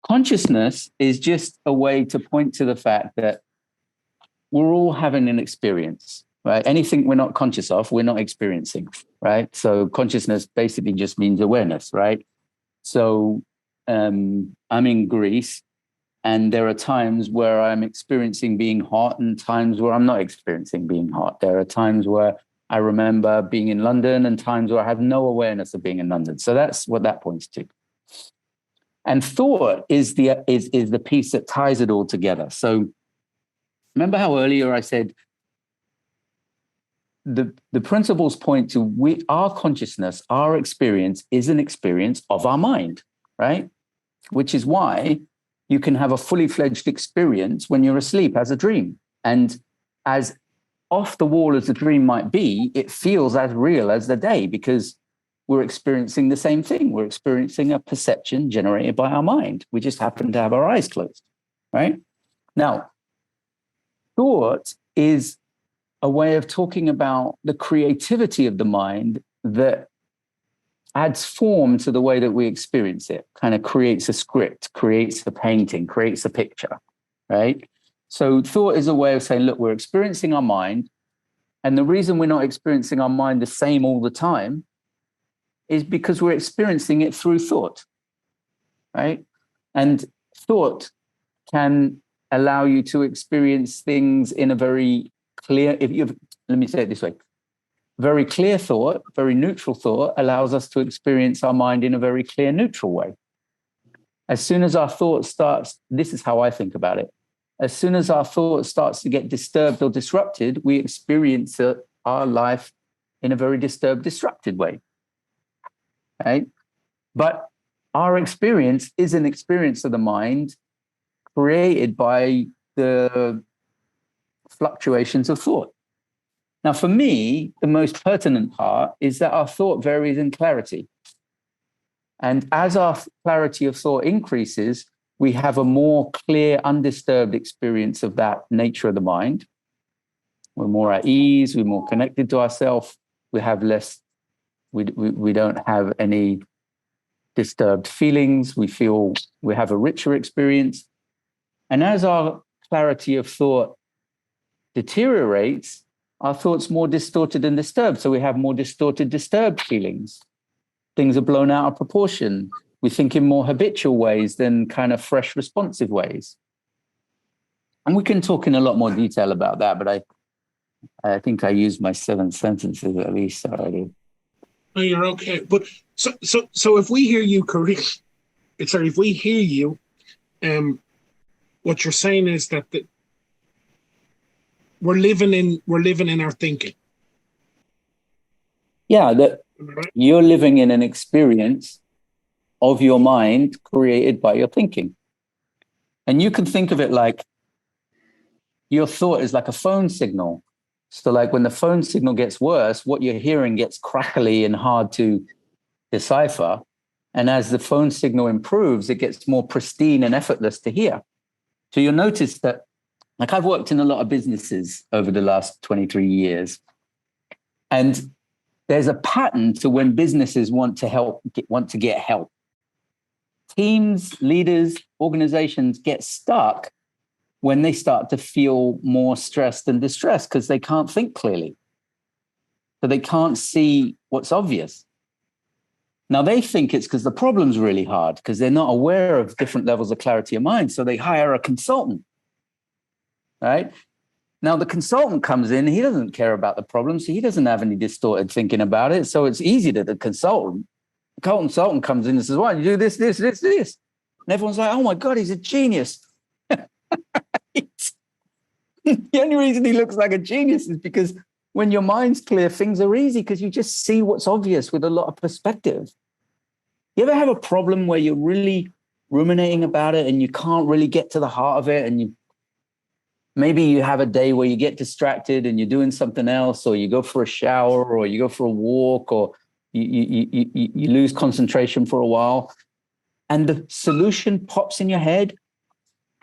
Consciousness is just a way to point to the fact that we're all having an experience, right? Anything we're not conscious of, we're not experiencing, right? So consciousness basically just means awareness, right? So I'm in Greece, and there are times where I'm experiencing being hot and times where I'm not experiencing being hot. There are times where I remember being in London and times where I have no awareness of being in London. So that's what that points to. And thought is the piece that ties it all together. So remember how earlier I said the principles point to our consciousness, our experience is an experience of our mind, right? Which is why you can have a fully fledged experience when you're asleep as a dream. And as off the wall as the dream might be, it feels as real as the day because we're experiencing the same thing. We're experiencing a perception generated by our mind. We just happen to have our eyes closed, right? Now, thought is a way of talking about the creativity of the mind that adds form to the way that we experience it, kind of creates a script, creates a painting, creates a picture, right? So thought is a way of saying, look, we're experiencing our mind. And the reason we're not experiencing our mind the same all the time is because we're experiencing it through thought, right? And thought can allow you to experience things in a very clear, let me say it this way, very clear thought, very neutral thought allows us to experience our mind in a very clear, neutral way. As soon as our thought starts, this is how I think about it. As soon as our thought starts to get disturbed or disrupted, we experience our life in a very disturbed, disrupted way, right? But our experience is an experience of the mind created by the fluctuations of thought. Now, for me, the most pertinent part is that our thought varies in clarity. And as our clarity of thought increases, we have a more clear, undisturbed experience of that nature of the mind. We're more at ease, we're more connected to ourselves, we have less, we don't have any disturbed feelings, we have a richer experience. And as our clarity of thought deteriorates, our thoughts more distorted and disturbed. So we have more distorted, disturbed feelings. Things are blown out of proportion. We think in more habitual ways than kind of fresh, responsive ways. And we can talk in a lot more detail about that, but I think I used my 7 sentences at least already. Oh, you're okay. But so if we hear you correctly, if we hear you, what you're saying is that we're living in our thinking. Yeah, that you're living in an experience of your mind created by your thinking. And you can think of it like your thought is like a phone signal. So like when the phone signal gets worse, what you're hearing gets crackly and hard to decipher. And as the phone signal improves, it gets more pristine and effortless to hear. So you'll notice that, like I've worked in a lot of businesses over the last 23 years. And there's a pattern to when businesses want to get help. Teams, leaders, organizations get stuck when they start to feel more stressed and distressed because they can't think clearly. So they can't see what's obvious. Now they think it's because the problem's really hard because they're not aware of different levels of clarity of mind. So they hire a consultant, right? Now the consultant comes in, he doesn't care about the problem, so he doesn't have any distorted thinking about it. So it's easy to the consultant. The consultant comes in and says, "Why you do this, this, this, this?" And everyone's like, "Oh my God, he's a genius." The only reason he looks like a genius is because when your mind's clear, things are easy because you just see what's obvious with a lot of perspective. You ever have a problem where you're really ruminating about it and you can't really get to the heart of it, and maybe you have a day where you get distracted and you're doing something else, or you go for a shower, or you go for a walk, or you lose concentration for a while, and the solution pops in your head.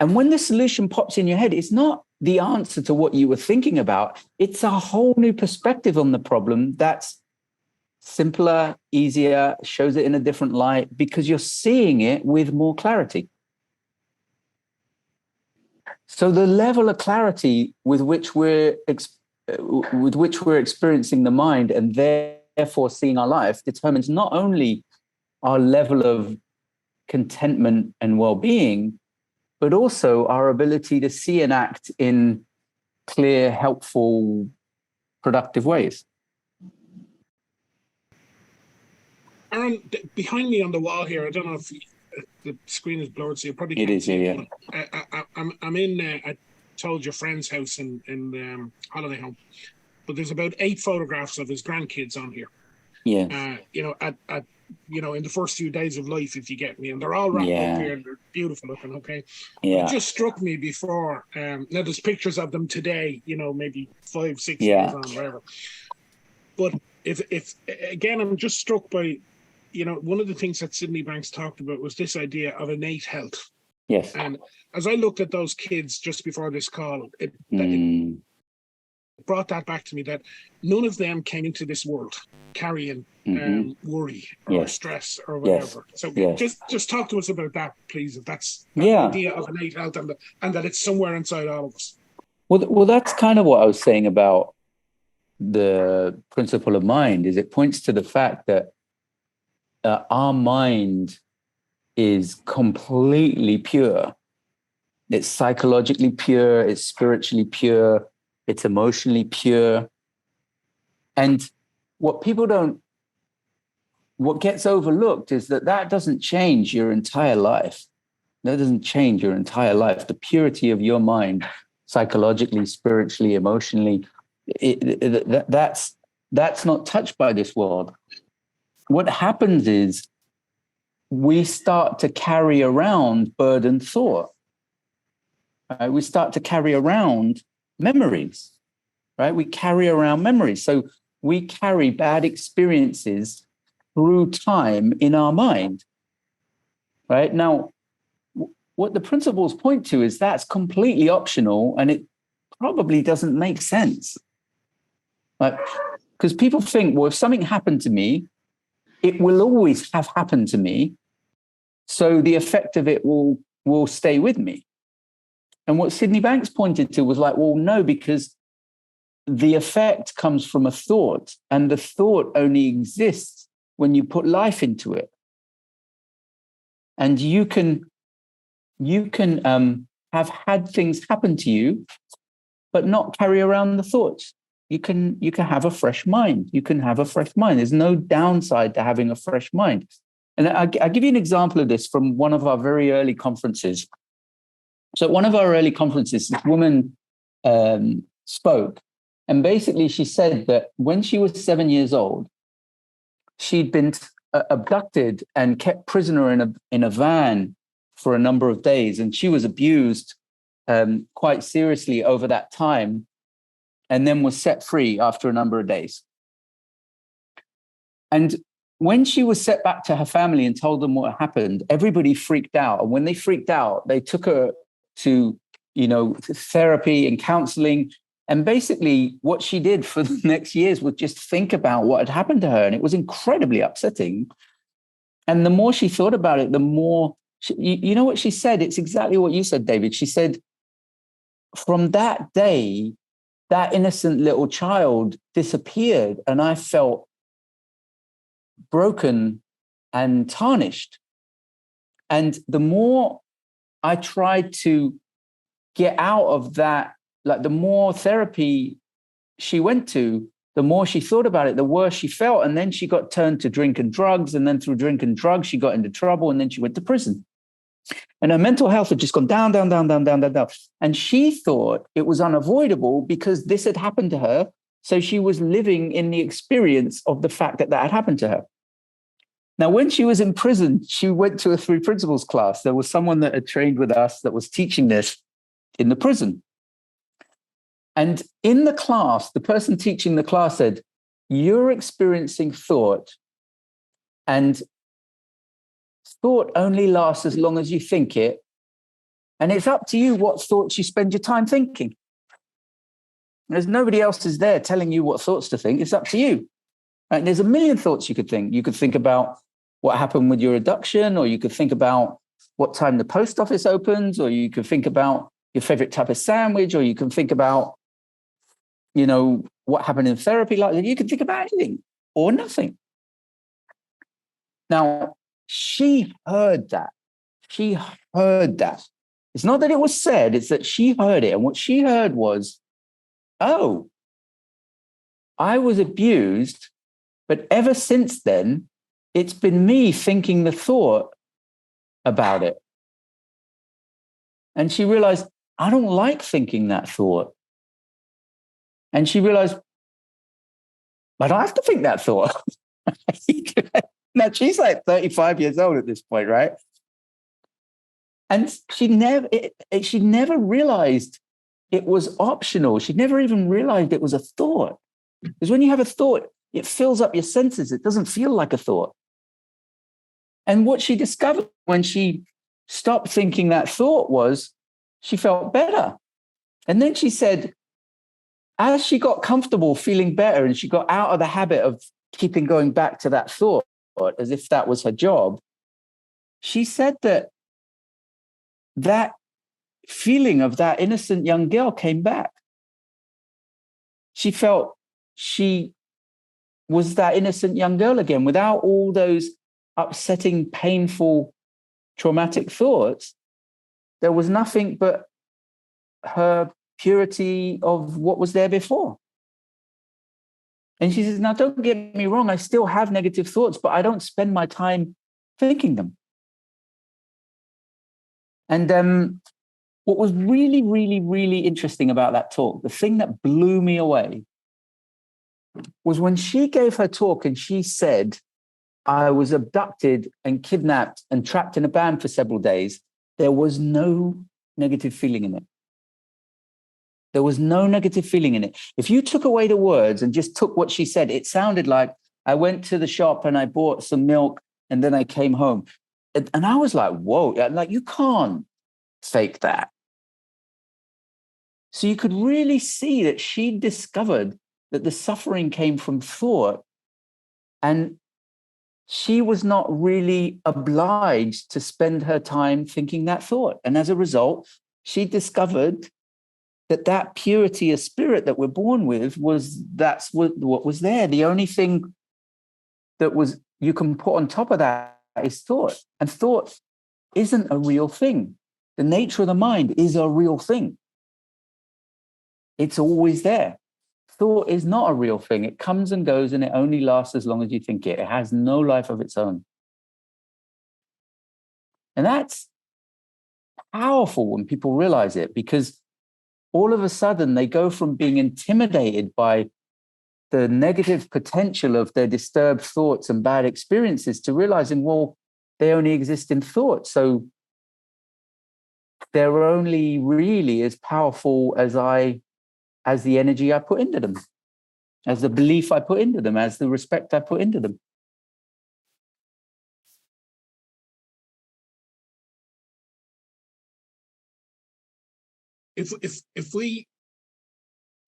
And when the solution pops in your head, it's not the answer to what you were thinking about. It's a whole new perspective on the problem that's simpler, easier, shows it in a different light because you're seeing it with more clarity. So the level of clarity with which we're experiencing the mind and therefore seeing our life determines not only our level of contentment and well-being, but also our ability to see and act in clear, helpful, productive ways. Aaron, behind me on the wall here, I don't know if the screen is blurred, so you probably can't see it. I'm in, I told your friend's house in holiday home, but there's about 8 photographs of his grandkids on here. Yeah. In the first few days of life, if you get me, and they're all wrapped up here and they're beautiful looking. Okay. Yeah. It just struck me before. Now there's pictures of them today. Maybe 5-6 years on, whatever. But if again, I'm just struck by, one of the things that Sydney Banks talked about was this idea of innate health. Yes. And as I looked at those kids just before this call, it brought that back to me, that none of them came into this world carrying worry or stress or whatever. So just talk to us about that, please, if that's that idea of innate health and that it's somewhere inside all of us. Well, that's kind of what I was saying about the principle of mind, is it points to the fact that our mind is completely pure. It's psychologically pure, it's spiritually pure, it's emotionally pure. And what gets overlooked is that doesn't change your entire life. That doesn't change your entire life. The purity of your mind, psychologically, spiritually, emotionally, that's not touched by this world. What happens is we start to carry around burdened thought. Right? We start to carry around memories, right? We carry around memories. So we carry bad experiences through time in our mind, right? Now, what the principles point to is that's completely optional, and it probably doesn't make sense. Right? Because people think, well, if something happened to me, it will always have happened to me, so the effect of it will stay with me. And what Sydney Banks pointed to was like, well, no, because the effect comes from a thought, and the thought only exists when you put life into it. And you can have had things happen to you, but not carry around the thoughts. You can have a fresh mind. You can have a fresh mind. There's no downside to having a fresh mind. And I'll give you an example of this from one of our very early conferences. So at one of our early conferences, this woman spoke, and basically she said that when she was 7 years old, she'd been abducted and kept prisoner in a van for a number of days, and she was abused quite seriously over that time, and then was set free after a number of days. And when she was set back to her family and told them what happened, everybody freaked out. And when they freaked out, they took her to, therapy and counseling. And basically what she did for the next years was just think about what had happened to her. And it was incredibly upsetting. And the more she thought about it, the more, you know what she said? It's exactly what you said, David. She said, from that day, that innocent little child disappeared, and I felt broken and tarnished. And the more I tried to get out of that, like the more therapy she went to, the more she thought about it, the worse she felt. And then she got turned to drink and drugs. And then through drink and drugs, she got into trouble. And then she went to prison. And her mental health had just gone down, down, down, down, down, down, down. And she thought it was unavoidable because this had happened to her. So she was living in the experience of the fact that had happened to her. Now, when she was in prison, she went to a 3 principles class. There was someone that had trained with us that was teaching this in the prison. And in the class, the person teaching the class said, you're experiencing thought, and thought only lasts as long as you think it. And it's up to you what thoughts you spend your time thinking. There's nobody else is there telling you what thoughts to think. It's up to you. Right? And there's a million thoughts you could think. You could think about what happened with your abduction, or you could think about what time the post office opens, or you could think about your favorite type of sandwich, or you can think about, what happened in therapy. Like, you can think about anything or nothing. Now, she heard that. She heard that. It's not that it was said, it's that she heard it. And what she heard was, oh, I was abused, but ever since then, it's been me thinking the thought about it. And she realized, I don't like thinking that thought. And she realized, I don't have to think that thought. Now, she's like 35 years old at this point, right? And she never realized it was optional. She never even realized it was a thought. Because when you have a thought, it fills up your senses. It doesn't feel like a thought. And what she discovered when she stopped thinking that thought was she felt better. And then she said, as she got comfortable feeling better and she got out of the habit of keeping going back to that thought as if that was her job, she said that feeling of that innocent young girl came back. She felt she was that innocent young girl again without all those upsetting, painful, traumatic thoughts. There was nothing but her purity of what was there before. And she says, now, don't get me wrong, I still have negative thoughts, but I don't spend my time thinking them. And what was really, really, really interesting about that talk, the thing that blew me away, was when she gave her talk and she said, I was abducted and kidnapped and trapped in a van for several days, there was no negative feeling in it. There was no negative feeling in it. If you took away the words and just took what she said, it sounded like, I went to the shop and I bought some milk and then I came home. And I was like, whoa, like, you can't fake that. So you could really see that she discovered that the suffering came from thought, and she was not really obliged to spend her time thinking that thought. And as a result, she discovered that purity of spirit that we're born with that's what was there. The only thing that was you can put on top of that is thought. And thought isn't a real thing. The nature of the mind is a real thing. It's always there. Thought is not a real thing. It comes and goes, and it only lasts as long as you think it. It has no life of its own. And that's powerful when people realize it, because all of a sudden they go from being intimidated by the negative potential of their disturbed thoughts and bad experiences to realizing, well, they only exist in thought. So they're only really as powerful as the energy I put into them, as the belief I put into them, as the respect I put into them. If we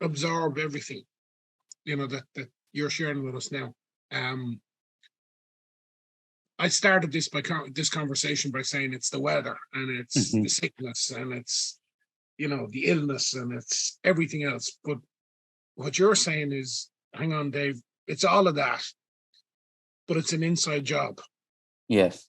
absorb everything, that you're sharing with us now, I started this conversation by saying it's the weather and it's the sickness and it's the illness and it's everything else. But what you're saying is, hang on, Dave, it's all of that, but it's an inside job. Yes.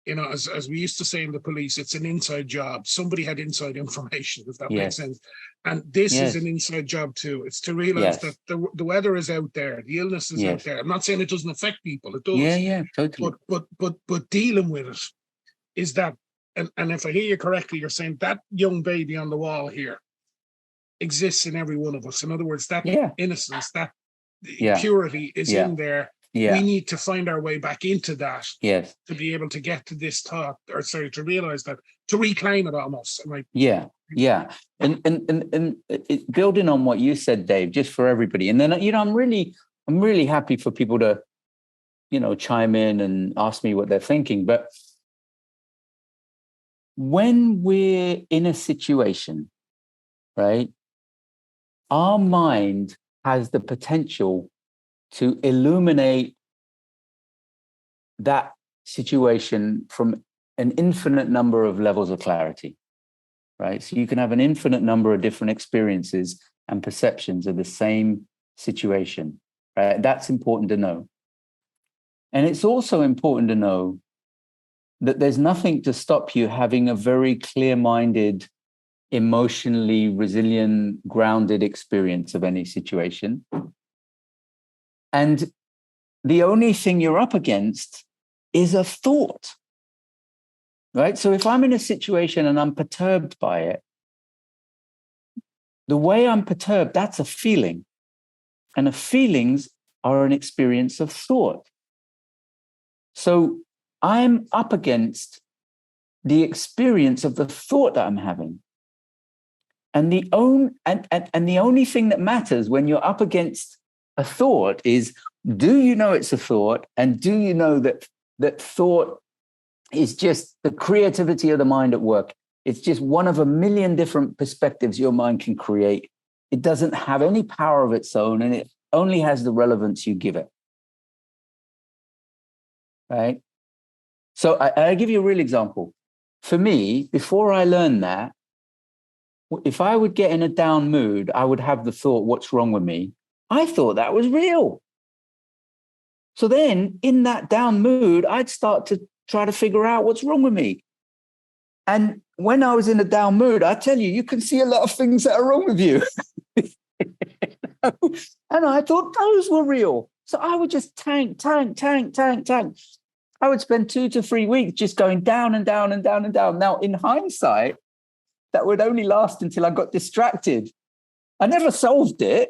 As we used to say in the police, it's an inside job. Somebody had inside information, if that makes sense. And this is an inside job too. It's to realize that the weather is out there, the illness is out there. I'm not saying it doesn't affect people, it does. Yeah, totally. But dealing with it is that, and if I hear you correctly, you're saying that young baby on the wall here exists in every one of us. In other words, that innocence, that purity is in there. Yeah. We need to find our way back into that to be able to get to this thought, to realize that, to reclaim it almost. Yeah. And building on what you said, Dave, just for everybody. And then, I'm really happy for people to, chime in and ask me what they're thinking. But when we're in a situation, right, our mind has the potential to illuminate that situation from an infinite number of levels of clarity. right? So you can have an infinite number of different experiences and perceptions of the same situation, right? That's important to know. And it's also important to know that there's nothing to stop you having a very clear-minded, emotionally resilient, grounded experience of any situation. And the only thing you're up against is a thought, right? So if I'm in a situation and I'm perturbed by it, the way I'm perturbed, that's a feeling. And the feelings are an experience of thought. So I'm up against the experience of the thought that I'm having. And the only thing that matters when you're up against a thought is, do you know it's a thought? And do you know that thought is just the creativity of the mind at work? It's just one of a million different perspectives your mind can create. It doesn't have any power of its own, and it only has the relevance you give it. Right? So I'll give you a real example. For me, before I learned that, if I would get in a down mood, I would have the thought, what's wrong with me? I thought that was real. So then in that down mood, I'd start to try to figure out what's wrong with me. And when I was in a down mood, I tell you, you can see a lot of things that are wrong with you. And I thought those were real. So I would just tank. I would spend 2 to 3 weeks just going down and down and down and down. Now, in hindsight, that would only last until I got distracted. I never solved it.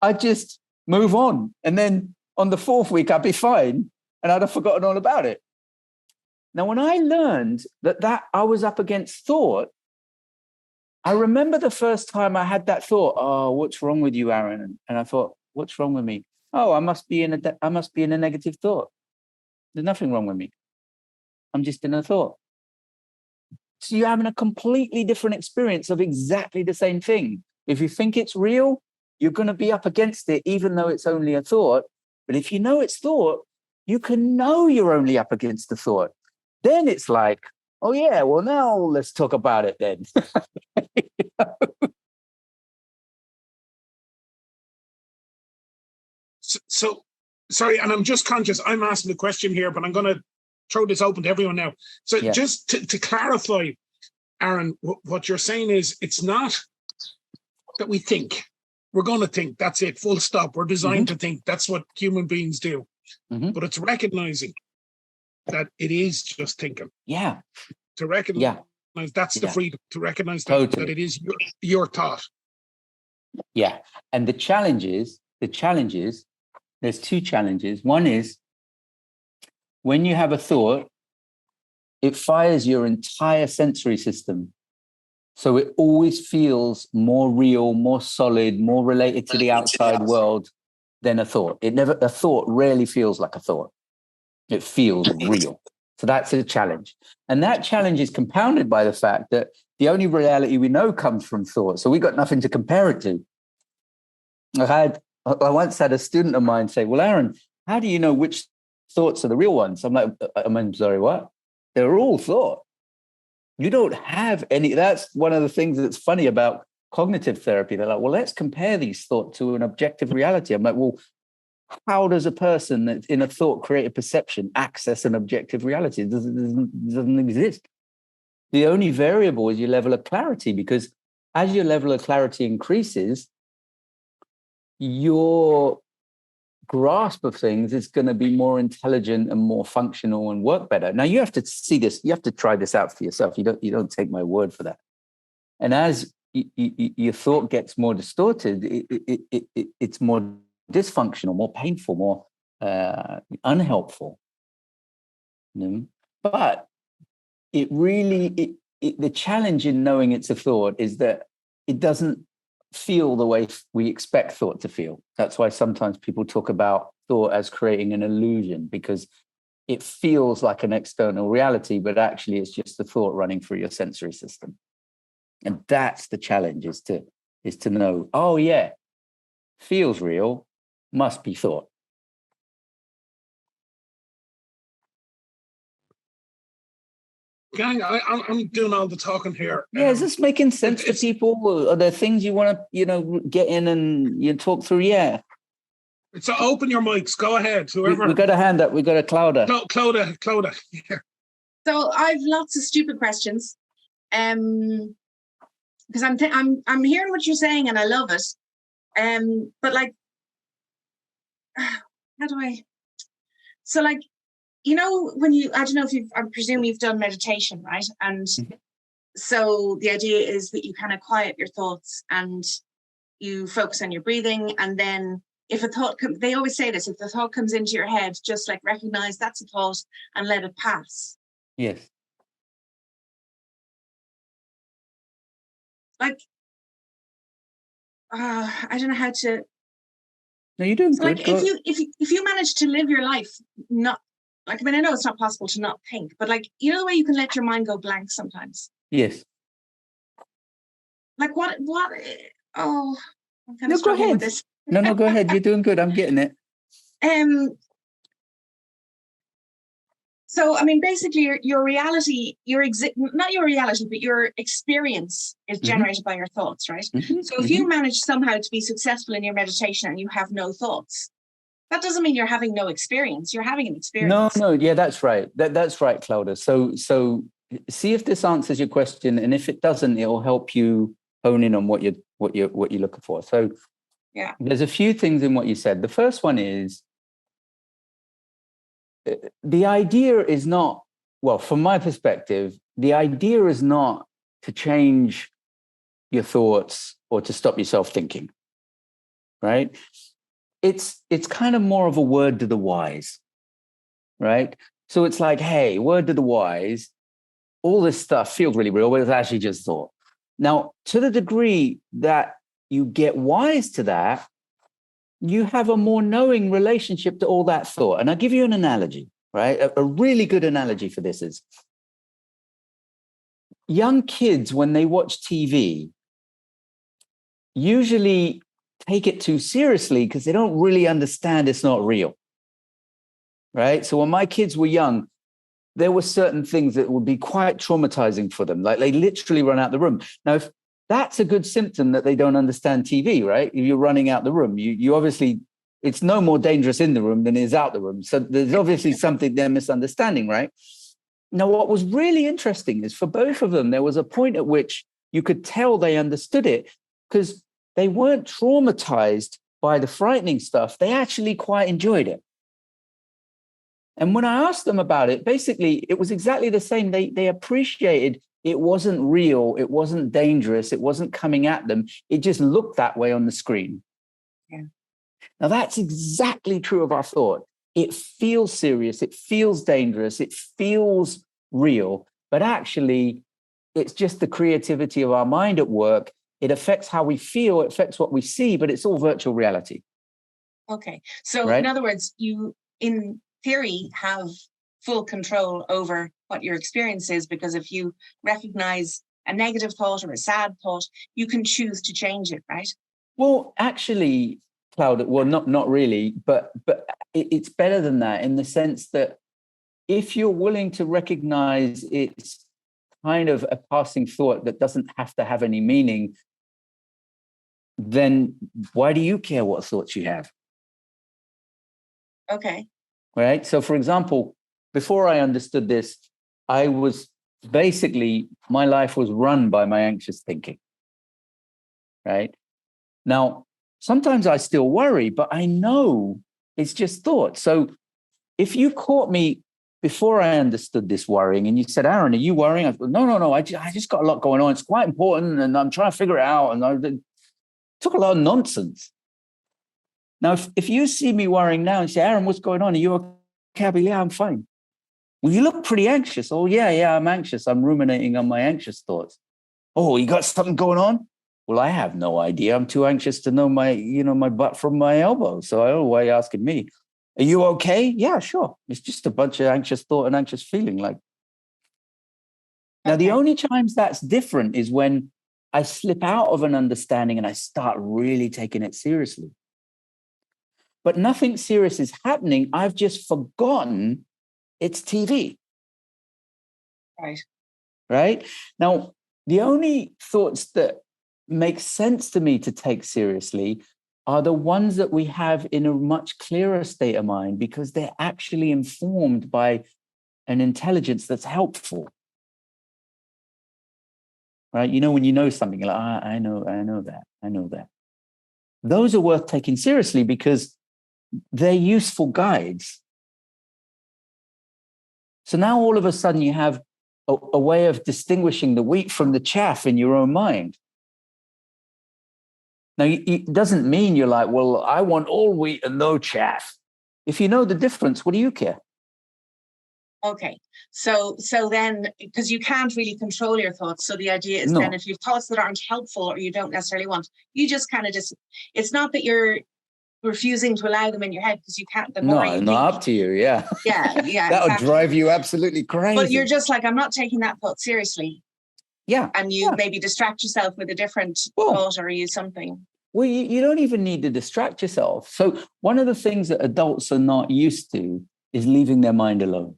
I just move on. And then on the 4th week, I'd be fine. And I'd have forgotten all about it. Now, when I learned that I was up against thought, I remember the first time I had that thought, oh, what's wrong with you, Aaron? And I thought, what's wrong with me? Oh, I must be in a negative thought. There's nothing wrong with me. I'm just in a thought. So you're having a completely different experience of exactly the same thing. If you think it's real, you're going to be up against it, even though it's only a thought. But if you know it's thought, you can know you're only up against the thought. Then it's like, oh yeah, well now let's talk about it then. So, sorry, and I'm just conscious, I'm asking the question here, but I'm going to throw this open to everyone now. So Yeah. just to clarify, Aaron, what you're saying is it's not that we think. We're going to think, that's it, full stop. We're designed to think. That's what human beings do. But it's recognizing that it is just thinking. Yeah. To recognize that's the freedom, to recognize that it is your thought. Yeah. And the challenge is, there's 2 challenges. One is when you have a thought, it fires your entire sensory system. So it always feels more real, more solid, more related to the outside world than a thought. A thought rarely feels like a thought. It feels real. So that's a challenge. And that challenge is compounded by the fact that the only reality we know comes from thought. So we got nothing to compare it to. I once had a student of mine say, well, Aaron, how do you know which thoughts are the real ones? I'm like, I'm sorry, what? They're all thought. You don't have any. That's one of the things that's funny about cognitive therapy. They're like, well, let's compare these thoughts to an objective reality. I'm like, well, how does a person that's in a thought create a perception access an objective reality? It doesn't exist. The only variable is your level of clarity, because as your level of clarity increases, your grasp of things is going to be more intelligent and more functional and work better. Now you have to see this. You have to try this out for yourself. You don't take my word for that. And as your thought gets more distorted, it's more dysfunctional, more painful, more unhelpful. But it really, the challenge in knowing it's a thought is that it doesn't feel the way we expect thought to feel. That's why sometimes people talk about thought as creating an illusion, because it feels like an external reality, but actually it's just a thought running through your sensory system. And that's the challenge, is to know, oh yeah, feels real, must be thought. gang, I'm doing all the talking here. Yeah, is this making sense to people? Are there things you want to, get in and talk through? Yeah. So open your mics. Go ahead. Whoever. We got a hand up. We got a Clodagh. Clodagh. Yeah. So I've lots of stupid questions, because I'm hearing what you're saying and I love it, but like, how do I? So like, when I don't know if I presume you've done meditation, right? And so the idea is that you kind of quiet your thoughts and you focus on your breathing, and then if a thought they always say this, if the thought comes into your head, just like recognize that's a thought and let it pass. Yes. Like, I don't know how to. No, you're doing so good. Like, if you manage to live your life, not like, I mean, I know it's not possible to not think, but like, the way you can let your mind go blank sometimes. Yes. Like what? Oh, I'm kind of go struggling ahead. with this. No, go ahead. You're doing good. I'm getting it. So, I mean, basically, your reality, not your reality, but your experience is generated by your thoughts, right? So if you manage somehow to be successful in your meditation and you have no thoughts, that doesn't mean you're having no experience. You're having an experience. No. Yeah, that's right. That's right, Clodagh. So see if this answers your question, and if it doesn't, it'll help you hone in on what you're looking for. So yeah, there's a few things in what you said. The first one is, the idea is not, well, from my perspective, the idea is not to change your thoughts or to stop yourself thinking, right? It's kind of more of a word to the wise, right? So it's like, hey, word to the wise, all this stuff feels really real, but it's actually just thought. Now, to the degree that you get wise to that, you have a more knowing relationship to all that thought. And I'll give you an analogy, right? A really good analogy for this is young kids, when they watch TV, usually take it too seriously because they don't really understand it's not real, right? So when my kids were young, there were certain things that would be quite traumatizing for them. Like they literally run out the room. Now, if that's a good symptom that they don't understand TV, right? If you're running out the room, you obviously, it's no more dangerous in the room than it is out the room. So there's obviously something they're misunderstanding, right? Now, what was really interesting is for both of them, there was a point at which you could tell they understood it because they weren't traumatized by the frightening stuff. They actually quite enjoyed it. And when I asked them about it, basically, it was exactly the same. They appreciated it wasn't real. It wasn't dangerous. It wasn't coming at them. It just looked that way on the screen. Yeah. Now, that's exactly true of our thought. It feels serious. It feels dangerous. It feels real. But actually, it's just the creativity of our mind at work. It affects how we feel. It affects what we see, but it's all virtual reality. Okay. So right? In other words, you, in theory, have full control over what your experience is, because if you recognize a negative thought or a sad thought, you can choose to change it, right? Well, actually, Cloud, well, not really, but it's better than that in the sense that if you're willing to recognize it's kind of a passing thought that doesn't have to have any meaning, then why do you care what thoughts you have? Okay. Right. So, for example, before I understood this, I was basically, my life was run by my anxious thinking. Right. Now, sometimes I still worry, but I know it's just thought. So if you caught me before I understood this worrying and you said, Aaron, are you worrying? I said, no, I just got a lot going on. It's quite important and I'm trying to figure it out. And I took a lot of nonsense. Now, if you see me worrying now and say, Aaron, what's going on? Are you okay? I'll be, yeah, I'm fine. Well, you look pretty anxious. Oh, yeah, I'm anxious. I'm ruminating on my anxious thoughts. Oh, you got something going on? Well, I have no idea. I'm too anxious to know my butt from my elbow. So I don't know why you're asking me. Are you okay? Yeah, sure. It's just a bunch of anxious thought and anxious feeling. Like, now, the only times that's different is when I slip out of an understanding and I start really taking it seriously. But nothing serious is happening. I've just forgotten it's TV. Right. right? Now, the only thoughts that make sense to me to take seriously are the ones that we have in a much clearer state of mind, because they're actually informed by an intelligence that's helpful. Right? You know, when you know something, you're like, I know that. Those are worth taking seriously because they're useful guides. So now all of a sudden you have a way of distinguishing the wheat from the chaff in your own mind. Now, it doesn't mean you're like, well, I want all wheat and no chaff. If you know the difference, what do you care? Okay. So then, because you can't really control your thoughts. So the idea is then if you have thoughts that aren't helpful or you don't necessarily want, you just kind of it's not that you're refusing to allow them in your head, because you can't. The more you not up to you. Yeah. Yeah. That would drive you absolutely crazy. But you're just like, I'm not taking that thought seriously. Yeah. And you maybe distract yourself with a different thought or use something. Well, you don't even need to distract yourself. So one of the things that adults are not used to is leaving their mind alone.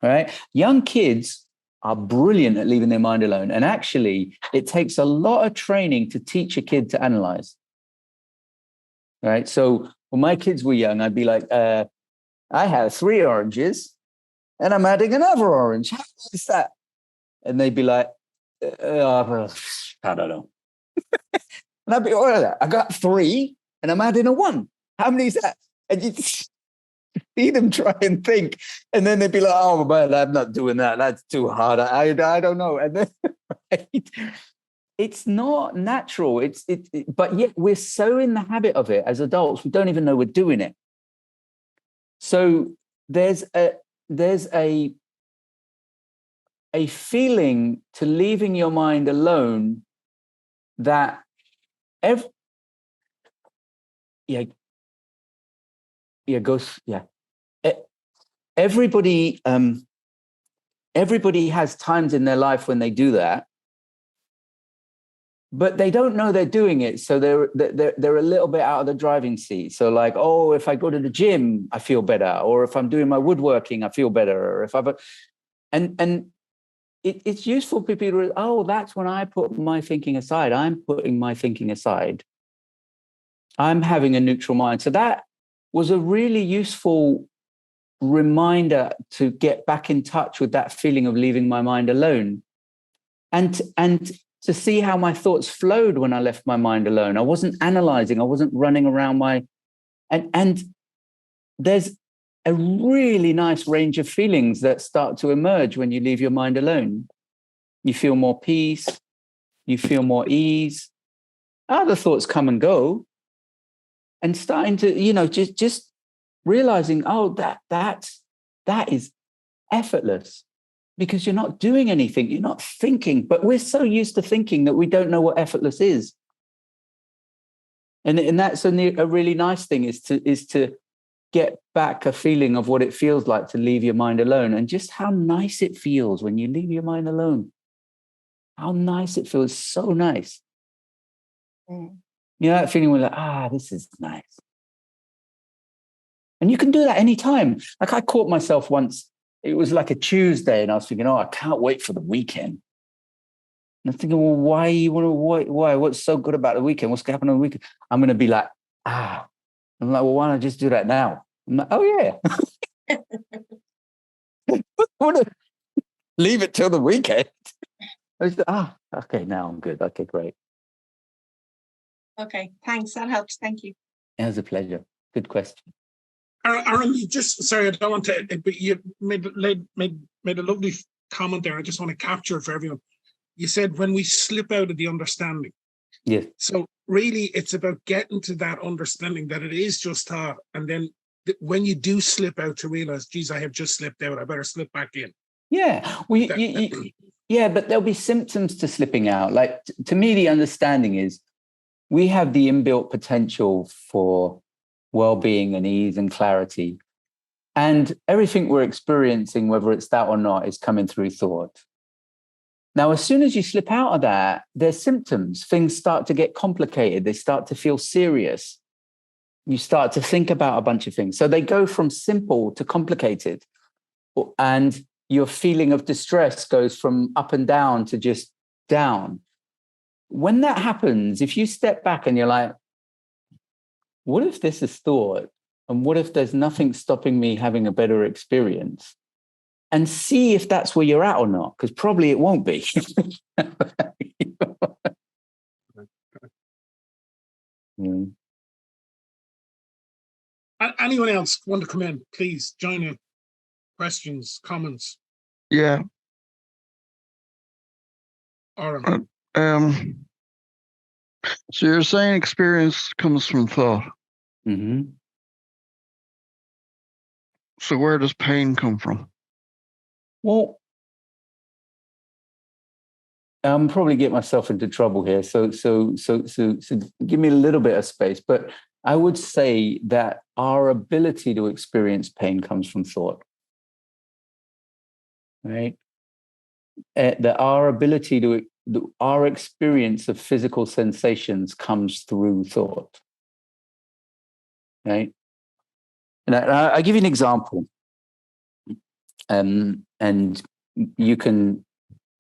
Right? Young kids are brilliant at leaving their mind alone. And actually, it takes a lot of training to teach a kid to analyze. Right? So when my kids were young, I'd be like, I have 3 oranges and I'm adding another orange. How is that? And they'd be like, I don't know. And I'd be, what is that? I got 3 and I'm adding a 1. How many is that? And you see them try and think. And then they'd be like, oh, man, I'm not doing that. That's too hard. I don't know. And then right? It's not natural. But yet we're so in the habit of it as adults, we don't even know we're doing it. So there's a feeling to leaving your mind alone that everybody has times in their life when they do that, but they don't know they're doing it, so they're a little bit out of the driving seat. So like, oh, if I go to the gym I feel better, or if I'm doing my woodworking I feel better, or if it's useful for people to, oh, that's when I put my thinking aside. I'm putting my thinking aside. I'm having a neutral mind. So that was a really useful reminder to get back in touch with that feeling of leaving my mind alone. And to see how my thoughts flowed when I left my mind alone. I wasn't analyzing. I wasn't running around and there's a really nice range of feelings that start to emerge when you leave your mind alone. You feel more peace. You feel more ease. Other thoughts come and go. And starting to, just realizing, oh, that is effortless, because you're not doing anything. You're not thinking. But we're so used to thinking that we don't know what effortless is. And that's a really nice thing is to get back a feeling of what it feels like to leave your mind alone, and just how nice it feels when you leave your mind alone. How nice it feels. So nice. You know, that feeling where like, this is nice. And you can do that anytime. Like I caught myself once, it was like a Tuesday, and I was thinking, I can't wait for the weekend. And I'm thinking, well, why? What's so good about the weekend? What's going to happen on the weekend? I'm going to be like, I'm like, well, why don't I just do that now? I'm like, oh, yeah. Leave it till the weekend. Okay, now I'm good. Okay, great. Okay, thanks. That helped. Thank you. It was a pleasure. Good question. Aaron, sorry, I don't want to, but you made a lovely comment there. I just want to capture it for everyone. You said when we slip out of the understanding. Yes. So really, it's about getting to that understanding that it is just thought, and then when you do slip out, to realize, geez, I have just slipped out. I better slip back in. Yeah. Well, yeah, but there'll be symptoms to slipping out. Like to me, the understanding is we have the inbuilt potential for well-being and ease and clarity, and everything we're experiencing, whether it's that or not, is coming through thought. Now, as soon as you slip out of that, there's symptoms. Things start to get complicated. They start to feel serious. You start to think about a bunch of things. So they go from simple to complicated. And your feeling of distress goes from up and down to just down. When that happens, if you step back and you're like, what if this is thought? And what if there's nothing stopping me having a better experience? And see if that's where you're at or not, because probably it won't be. Anyone else want to come in? Please join in. Questions, comments? Yeah. Oren. So you're saying experience comes from thought. Mm-hmm. So where does pain come from? Well, I'm probably get myself into trouble here. So give me a little bit of space. But I would say that our ability to experience pain comes from thought, right? That our ability to, our experience of physical sensations comes through thought, right? And I'll give you an example. And you can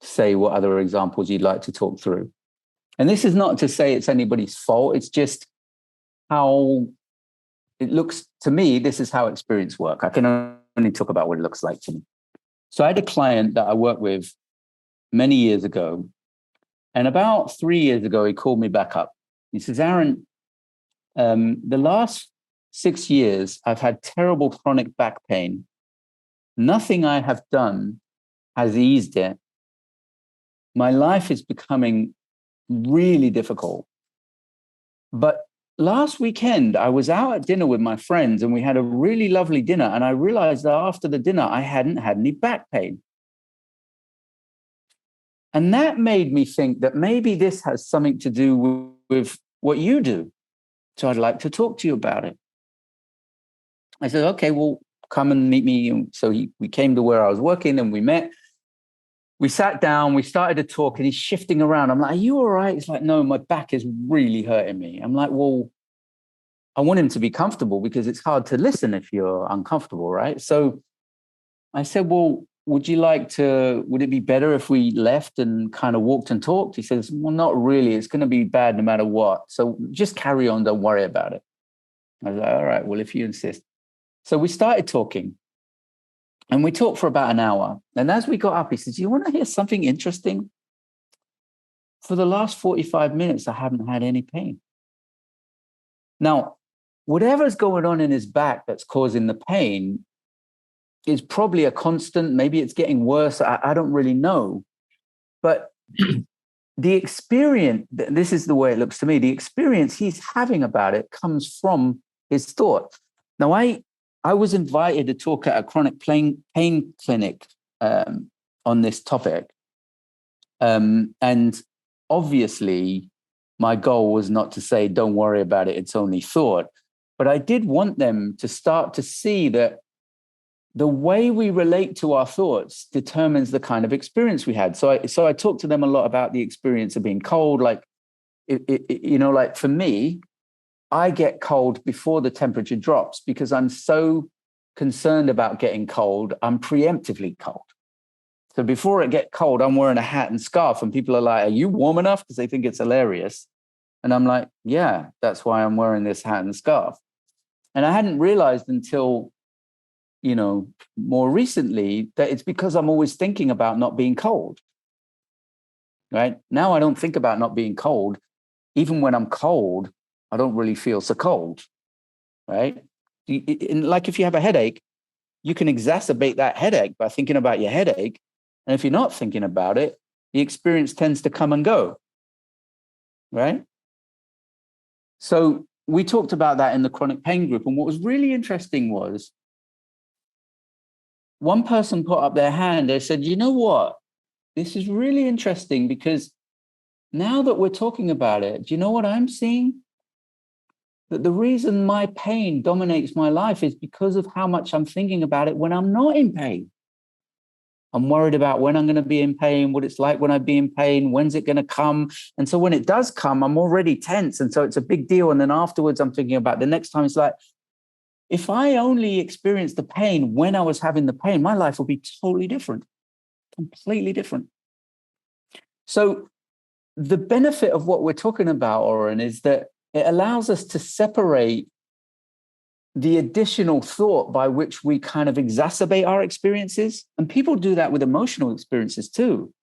say what other examples you'd like to talk through. And this is not to say it's anybody's fault. It's just how it looks to me. This is how experience work. I can only talk about what it looks like to me. So I had a client that I worked with many years ago. And about 3 years ago, he called me back up. He says, Aaron, the last 6 years, I've had terrible chronic back pain. Nothing I have done has eased it. My life is becoming really difficult. But last weekend, I was out at dinner with my friends and we had a really lovely dinner. And I realized that after the dinner, I hadn't had any back pain. And that made me think that maybe this has something to do with what you do. So I'd like to talk to you about it. I said, okay, well, come and meet me. So we came to where I was working and we met. We sat down, we started to talk and he's shifting around. I'm like, are you all right? He's like, no, my back is really hurting me. I'm like, well, I want him to be comfortable because it's hard to listen if you're uncomfortable, right? So I said, well, would it be better if we left and kind of walked and talked? He says, well, not really. It's going to be bad no matter what. So just carry on. Don't worry about it. I was like, all right, well, if you insist. So we started talking. And we talked for about an hour. And as we got up, he says, you want to hear something interesting? For the last 45 minutes, I haven't had any pain. Now, whatever's going on in his back that's causing the pain is probably a constant. Maybe it's getting worse. I don't really know. But the experience, this is the way it looks to me, the experience he's having about it comes from his thought. Now, I was invited to talk at a chronic pain clinic on this topic. And obviously, my goal was not to say, don't worry about it, it's only thought. But I did want them to start to see that the way we relate to our thoughts determines the kind of experience we had. So I talked to them a lot about the experience of being cold. Like, like for me, I get cold before the temperature drops because I'm so concerned about getting cold, I'm preemptively cold. So before it gets cold, I'm wearing a hat and scarf and people are like, are you warm enough? Because they think it's hilarious. And I'm like, yeah, that's why I'm wearing this hat and scarf. And I hadn't realized until, more recently that it's because I'm always thinking about not being cold. Right? Now I don't think about not being cold. Even when I'm cold, I don't really feel so cold, right? Like if you have a headache, you can exacerbate that headache by thinking about your headache. And if you're not thinking about it, the experience tends to come and go, right? So we talked about that in the chronic pain group. And what was really interesting was one person put up their hand. They said, you know what? This is really interesting because now that we're talking about it, do you know what I'm seeing? That the reason my pain dominates my life is because of how much I'm thinking about it when I'm not in pain. I'm worried about when I'm going to be in pain, what it's like when I be in pain, when's it going to come? And so when it does come, I'm already tense. And so it's a big deal. And then afterwards, I'm thinking about the next time. It's like, if I only experienced the pain when I was having the pain, my life would be totally different, completely different. So the benefit of what we're talking about, Oren, is that it allows us to separate the additional thought by which we kind of exacerbate our experiences. And people do that with emotional experiences too.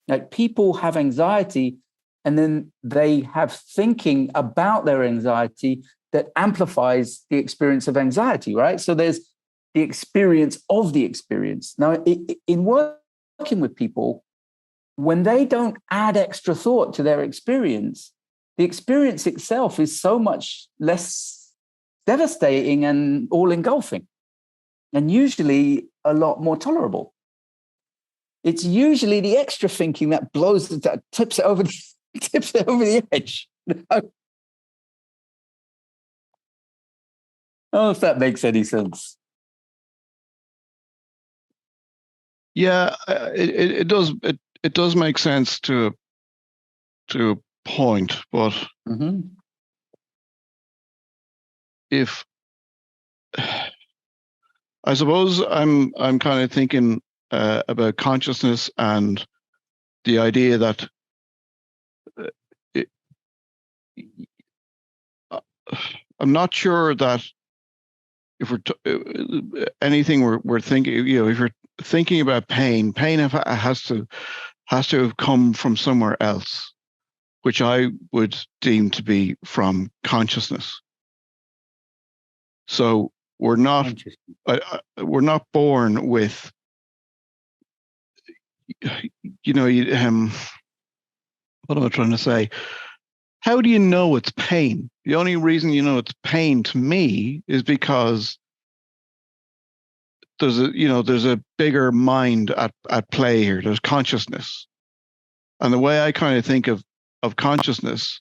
Like people have anxiety and then they have thinking about their anxiety that amplifies the experience of anxiety, right? So there's the experience of the experience. Now, in working with people, when they don't add extra thought to their experience, the experience itself is so much less devastating and all engulfing, and usually a lot more tolerable. It's usually the extra thinking that tips it over the edge. I don't know if that makes any sense. Yeah, it does. It does make sense to a point, but if I suppose I'm kind of thinking about consciousness and the idea that I'm not sure that if we're anything we're thinking, if you're thinking about pain has to have come from somewhere else, which I would deem to be from consciousness. So we're not born with, what am I trying to say? How do you know it's pain? The only reason you know it's pain to me is because there's a bigger mind at play here. There's consciousness. And the way I kind of think of consciousness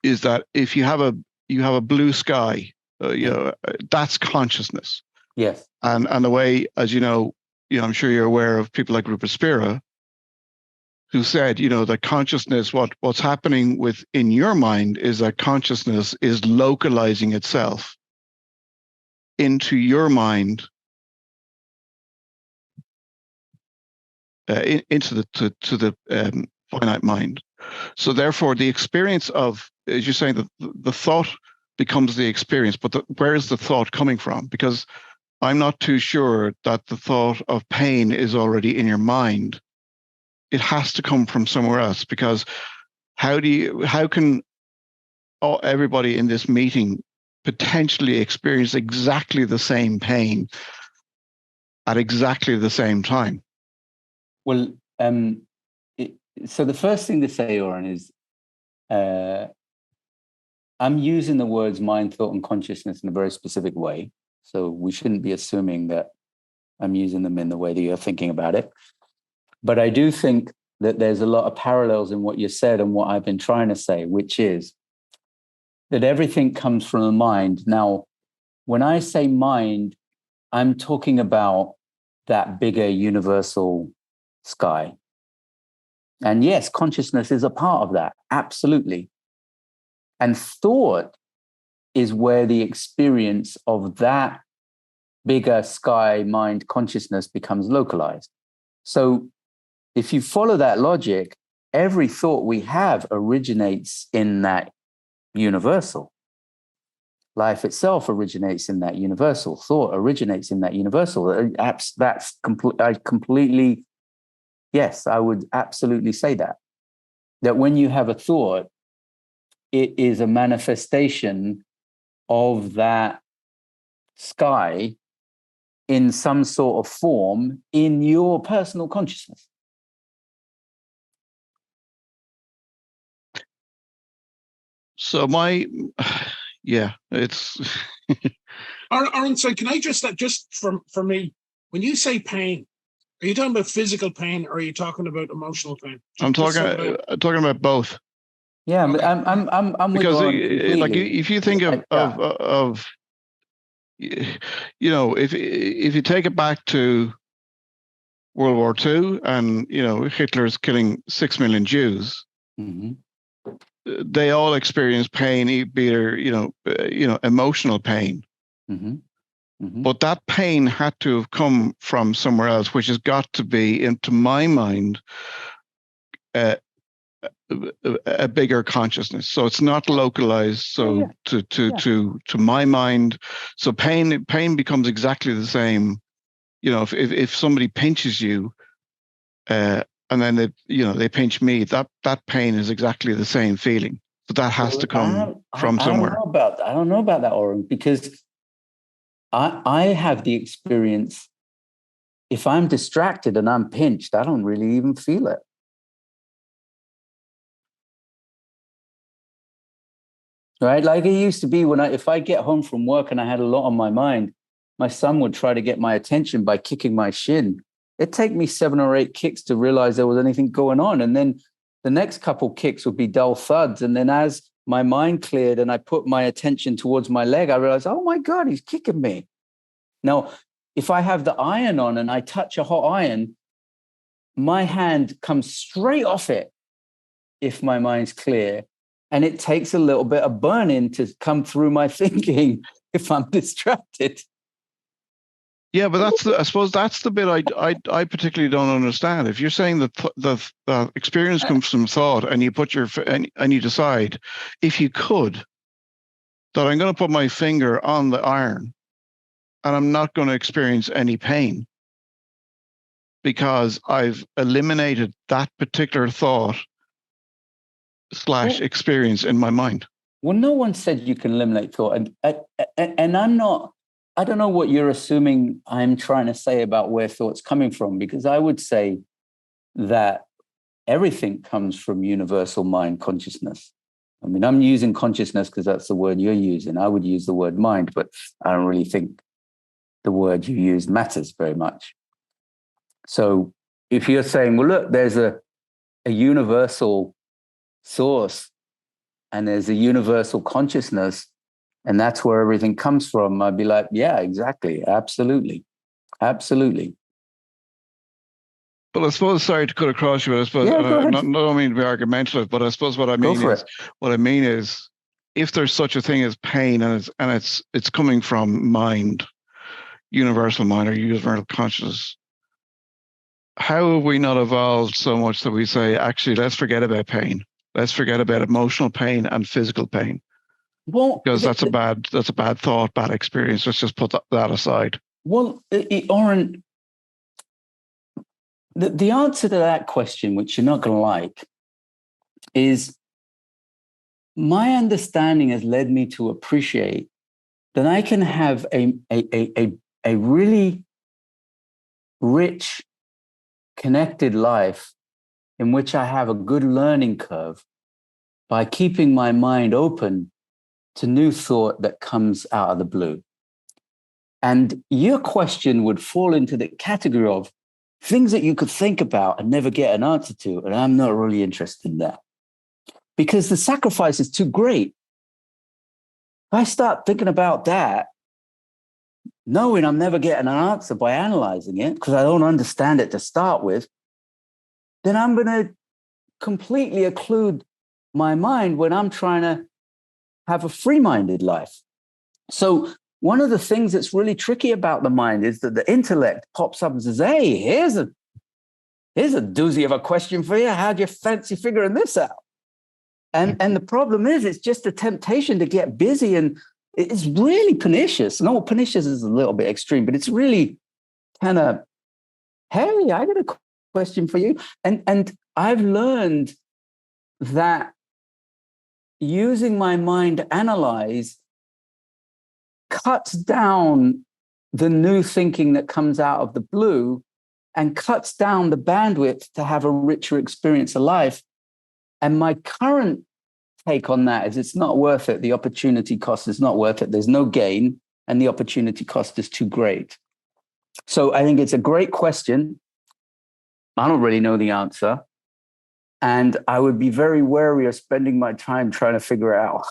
is that if you have a blue sky, that's consciousness. Yes. And the way, as I'm sure you're aware of people like Rupert Spira, who said, that consciousness, what's happening within your mind is that consciousness is localizing itself into your mind, into the finite mind. So therefore, the experience of, as you're saying, the thought becomes the experience, but where is the thought coming from? Because I'm not too sure that the thought of pain is already in your mind. It has to come from somewhere else, because how can everybody in this meeting potentially experience exactly the same pain at exactly the same time? Well, so the first thing to say, Oren, is I'm using the words mind, thought, and consciousness in a very specific way. So we shouldn't be assuming that I'm using them in the way that you're thinking about it. But I do think that there's a lot of parallels in what you said and what I've been trying to say, which is that everything comes from the mind. Now, when I say mind, I'm talking about that bigger universal sky. And yes, consciousness is a part of that, absolutely. And thought is where the experience of that bigger sky, mind, consciousness becomes localized. So if you follow that logic, every thought we have originates in that universal. Life itself originates in that universal. Thought originates in that universal. That's completely, yes, I would absolutely say that. That when you have a thought, it is a manifestation of that sky in some sort of form in your personal consciousness. So it's. Aaron, so can I just for me, when you say pain, are you talking about physical pain or are you talking about emotional pain? I'm talking about both. Yeah, okay. I'm because like if you think of if you take it back to World War II and Hitler's killing 6 million Jews, they all experience pain, be it, emotional pain. Mm-hmm. Mm-hmm. But that pain had to have come from somewhere else, which has got to be, into my mind, a bigger consciousness. So it's not localized. So to my mind, so pain becomes exactly the same. If somebody pinches you, and then they pinch me, that pain is exactly the same feeling. But that has to come from somewhere. I don't know about that, Oren, because I have the experience. If I'm distracted and I'm pinched, I don't really even feel it. Right? Like it used to be if I get home from work and I had a lot on my mind, my son would try to get my attention by kicking my shin. It'd take me 7 or 8 kicks to realize there was anything going on. And then the next couple kicks would be dull thuds. And then as my mind cleared and I put my attention towards my leg, I realized, oh my God, he's kicking me. Now, if I have the iron on and I touch a hot iron, my hand comes straight off it if my mind's clear. And it takes a little bit of burning to come through my thinking if I'm distracted. Yeah, but I suppose that's the bit I particularly don't understand. If you're saying that the experience comes from thought, and you put and you decide, if you could, that I'm going to put my finger on the iron, and I'm not going to experience any pain because I've eliminated that particular thought / experience in my mind. Well, no one said you can eliminate thought, and I'm not. I don't know what you're assuming I'm trying to say about where thought's coming from, because I would say that everything comes from universal mind consciousness. I mean, I'm using consciousness because that's the word you're using. I would use the word mind, but I don't really think the word you use matters very much. So if you're saying, well, look, there's a universal source and there's a universal consciousness, and that's where everything comes from, I'd be like, yeah, exactly. Absolutely. Absolutely. But I suppose, sorry to cut across you, but I suppose, Yeah, I don't mean to be argumentative, but I suppose what I mean is, if there's such a thing as pain and it's coming from mind, universal mind or universal consciousness, how have we not evolved so much that we say, actually, let's forget about pain. Let's forget about emotional pain and physical pain. Well, because that's a bad thought, bad experience. Let's just put that aside. Well, Oren, the answer to that question, which you're not going to like, is my understanding has led me to appreciate that I can have a really rich, connected life in which I have a good learning curve by keeping my mind open to new thought that comes out of the blue. And your question would fall into the category of things that you could think about and never get an answer to. And I'm not really interested in that because the sacrifice is too great. If I start thinking about that, knowing I'm never getting an answer by analyzing it because I don't understand it to start with, then I'm going to completely occlude my mind when I'm trying to have a free-minded life. So one of the things that's really tricky about the mind is that the intellect pops up and says, hey, here's a doozy of a question for you. How'd you fancy figuring this out? And the problem is, it's just a temptation to get busy, and it's really pernicious. No, pernicious is a little bit extreme, but it's really kind of, hey, I got a question for you. And I've learned that using my mind to analyze cuts down the new thinking that comes out of the blue and cuts down the bandwidth to have a richer experience of life. And my current take on that is it's not worth it. The opportunity cost is not worth it. There's no gain, and the opportunity cost is too great. So I think it's a great question. I don't really know the answer. And I would be very wary of spending my time trying to figure it out.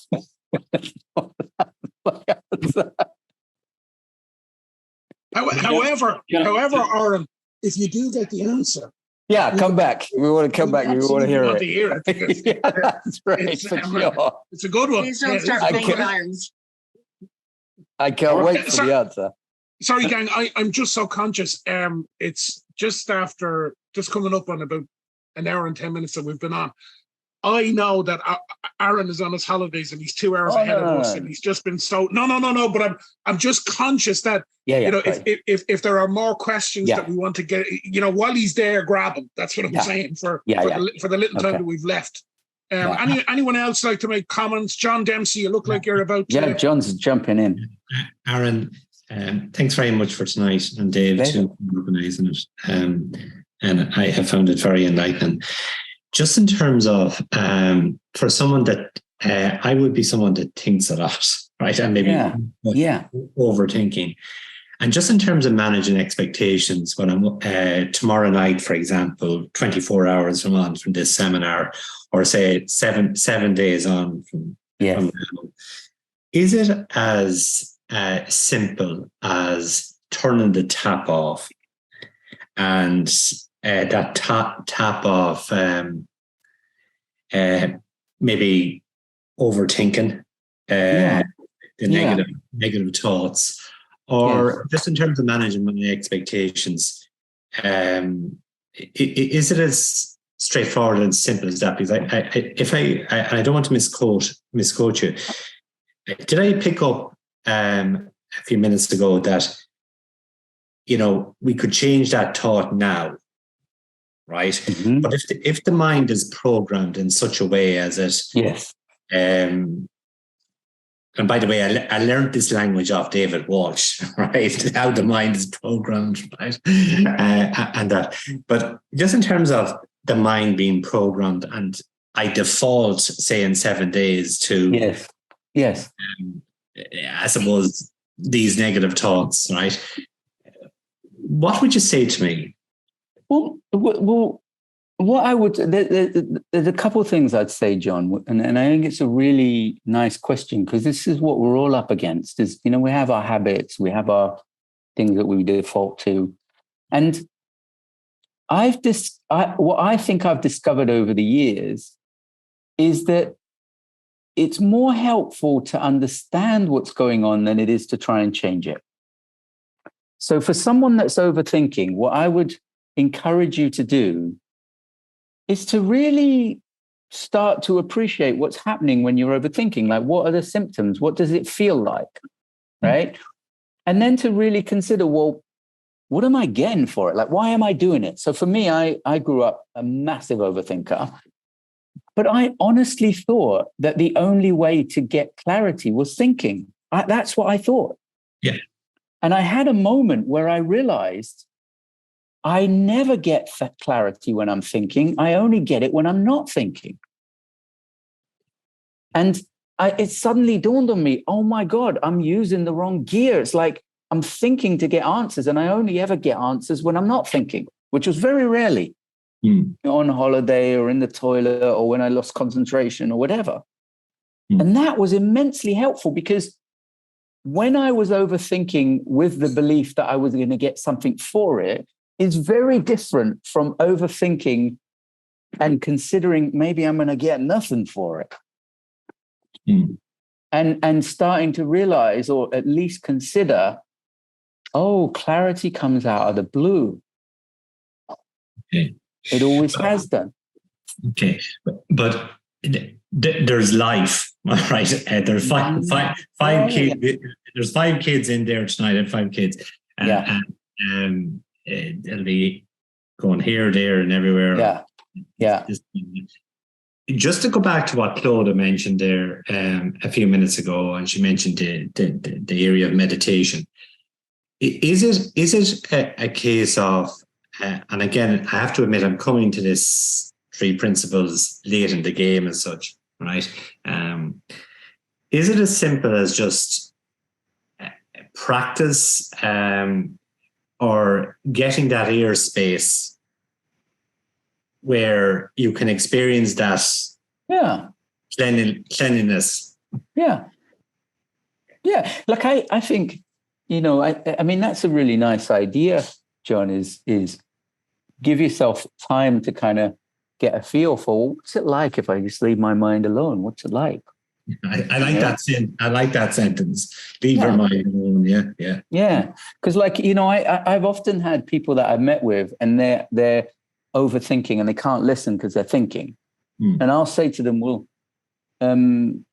However, Aaron, if you do get the answer, Yeah, come back. We want to come back. We want to hear want it. to hear it. Yeah, that's right, It's, for sure. it's a good one. Please don't start I playing can't- with irons. I can't wait for the answer. Sorry, gang. I'm just so conscious. It's just coming up on about an hour and 10 minutes that we've been on. I know that Aaron is on his holidays and he's 2 hours ahead of us, and he's just been so no. But I'm just conscious that if there are more questions that we want to get, while he's there, grab him. That's what I'm saying for the little time that we've left. Anyone else like to make comments? John Dempsey, you look like you're about to. Yeah, John's jumping in. Aaron, thanks very much for tonight, and Dave too for organising it. And I have found it very enlightening. Just in terms of for someone that I would be someone that thinks a lot, right? And maybe overthinking. And just in terms of managing expectations, when I'm tomorrow night, for example, 24 hours from this seminar, or say seven days on from now, is it as simple as turning the tap off and that tap off maybe overthinking the negative thoughts, or just in terms of managing my expectations, is it as straightforward and simple as that? Because I don't want to misquote you. Did I pick up a few minutes ago that we could change that thought now, right? Mm-hmm. But if the mind is programmed in such a way as it, and by the way, I learned this language off David Walsh, right? How the mind is programmed, right? And that, but just in terms of the mind being programmed, and I default, say, in 7 days to I suppose these negative thoughts, right? What would you say to me? Well, what I would, there's a couple of things I'd say, John, and I think it's a really nice question, because this is what we're all up against. Is we have our habits, we have our things that we default to, and what I think I've discovered over the years is that it's more helpful to understand what's going on than it is to try and change it. So for someone that's overthinking, what I would encourage you to do is to really start to appreciate what's happening when you're overthinking. Like, what are the symptoms? What does it feel like? Right? And then to really consider, well, what am I getting for it? Like, why am I doing it? So for me, I grew up a massive overthinker, but I honestly thought that the only way to get clarity was thinking. That's what I thought. Yeah. And I had a moment where I realized I never get clarity when I'm thinking. I only get it when I'm not thinking. And it suddenly dawned on me, oh my God, I'm using the wrong gear. It's like I'm thinking to get answers, and I only ever get answers when I'm not thinking, which was very rarely on holiday or in the toilet or when I lost concentration or whatever. And that was immensely helpful, because when I was overthinking with the belief that I was going to get something for it, is very different from overthinking and considering maybe I'm going to get nothing for it. And starting to realize, or at least consider, oh, clarity comes out of the blue. Okay. It always has done. Okay. But there's life, right? There's five kids. Yeah. There's 5 kids in there tonight. I have 5 kids. It'll be going here, there, and everywhere. Just to go back to what Claudia mentioned there a few minutes ago, and she mentioned the area of meditation. Is it a case of, and again, I have to admit, I'm coming to this 3 principles late in the game as such, right? Is it as simple as just practice, or getting that ear space where you can experience that cleanliness? Like I think, I mean, that's a really nice idea, John, is give yourself time to kind of get a feel for what's it like if I just leave my mind alone? What's it like? I like that. I like that sentence. Leave your mind alone. Yeah. Because, like, I've often had people that I've met with, and they're overthinking and they can't listen because they're thinking. And I'll say to them, well, you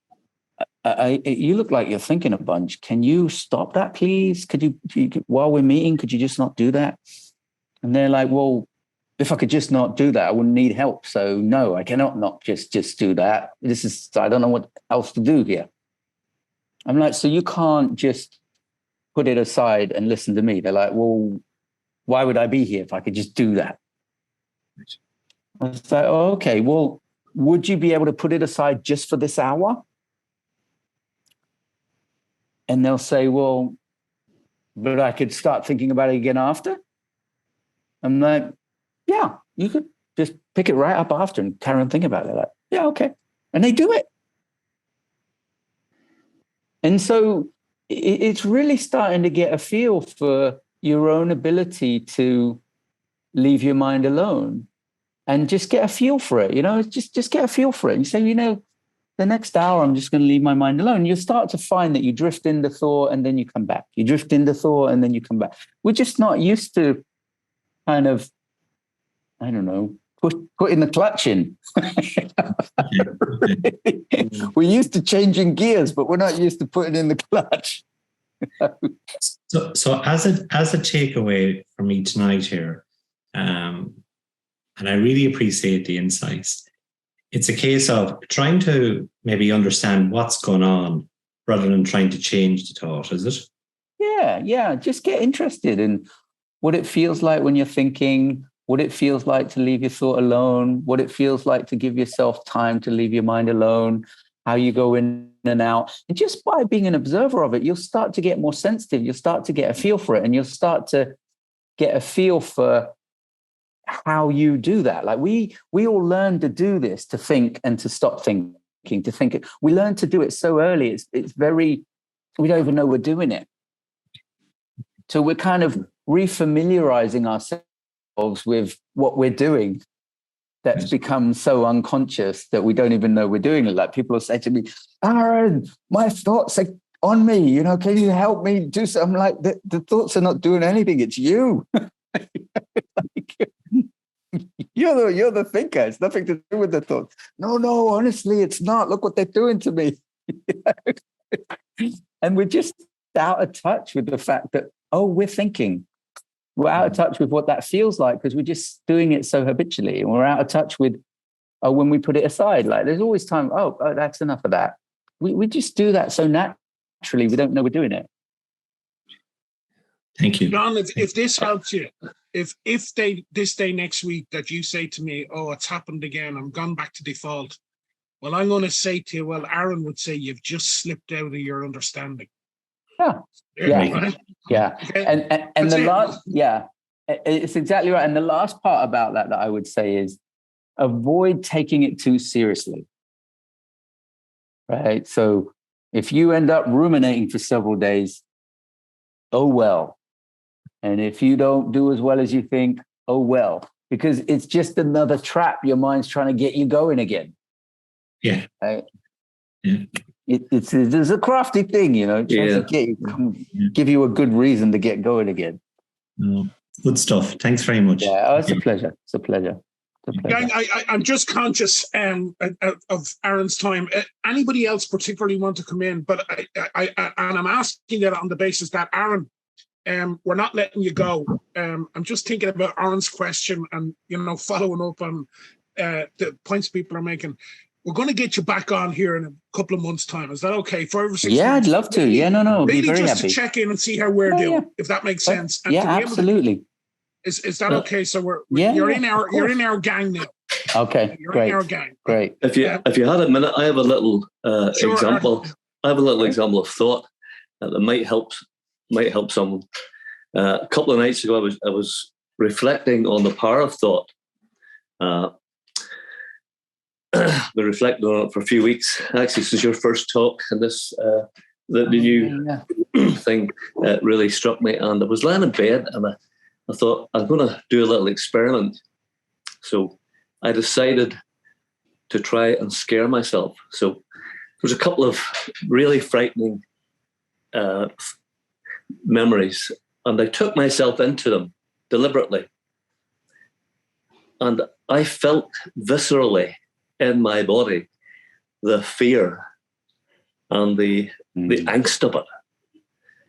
look like you're thinking a bunch. Can you stop that, please? Could you, while we're meeting, could you just not do that? And they're like, well, if I could just not do that, I wouldn't need help. So no, I cannot not just do that. I don't know what else to do here. I'm like, so you can't just put it aside and listen to me. They're like, well, why would I be here if I could just do that? I was like, oh, okay, well, would you be able to put it aside just for this hour? And they'll say, well, but I could start thinking about it again after. I'm like, yeah, you could just pick it right up after and carry on thinking about it. They're like, yeah, okay. And they do it. And so it's really starting to get a feel for your own ability to leave your mind alone and just get a feel for it. Just get a feel for it. And you say, the next hour, I'm just going to leave my mind alone. You'll start to find that you drift into thought and then you come back. You drift into thought and then you come back. We're just not used to kind of, I don't know, putting the clutch in. We're used to changing gears, but we're not used to putting in the clutch. So as a takeaway for me tonight here, and I really appreciate the insights, it's a case of trying to maybe understand what's going on rather than trying to change the thought, is it? Yeah. Just get interested in what it feels like when you're thinking, what it feels like to leave your thought alone, what it feels like to give yourself time to leave your mind alone, how you go in and out. And just by being an observer of it, you'll start to get more sensitive. You'll start to get a feel for it, and you'll start to get a feel for how you do that. Like we all learn to do this, to think and to stop thinking, to think. We learn to do it so early. It's very, we don't even know we're doing it. So we're kind of refamiliarizing ourselves with what we're doing. That's become so unconscious that we don't even know we're doing it. Like people will say to me, Aaron, my thoughts are on me. Can you help me do something? I'm like, the thoughts are not doing anything. It's you. You're the thinker. It's nothing to do with the thoughts. No, honestly, it's not. Look what they're doing to me. And we're just out of touch with the fact that, we're thinking. We're out of touch with what that feels like because we're just doing it so habitually. And we're out of touch with, when we put it aside, like there's always time, that's enough of that. We just do that so naturally, we don't know we're doing it. Thank you. John, if this helps you, if this day next week that you say to me, it's happened again, I'm gone back to default. Well, I'm going to say to you, well, Aaron would say you've just slipped out of your understanding. Yeah. Right? Yeah. And the last, it's exactly right. And the last part about that I would say is avoid taking it too seriously. Right. So if you end up ruminating for several days, oh well. And if you don't do as well as you think, oh well, because it's just another trap. Your mind's trying to get you going again. Yeah. Right? Yeah. It's a crafty thing, trying to get you, give you a good reason to get going again. No, good stuff. Thanks very much. Yeah, it's a pleasure. It's a pleasure. Gang, I'm just conscious of Aaron's time. Anybody else particularly want to come in? But I'm asking that on the basis that Aaron, we're not letting you go. I'm just thinking about Aaron's question and following up on the points people are making. We're going to get you back on here in a couple of months' time. Is that okay? 5 or 6 months? Yeah, I'd love to. Really, no. Really, be very just happy. to check in and see how we're doing, if that makes sense. And absolutely. Is that okay? So you're in our gang now. Okay, you're great. in our gang. Great. If you had a minute, I have a little example. I have a little example of thought that might help someone. A couple of nights ago, I was reflecting on the power of thought. Been reflecting on it for a few weeks. Actually, this is your first talk, and this the new thing really struck me. And I was lying in bed, and I thought, I'm going to do a little experiment. So I decided to try and scare myself. So there was a couple of really frightening memories, and I took myself into them deliberately. And I felt viscerally in my body the fear and the angst of it.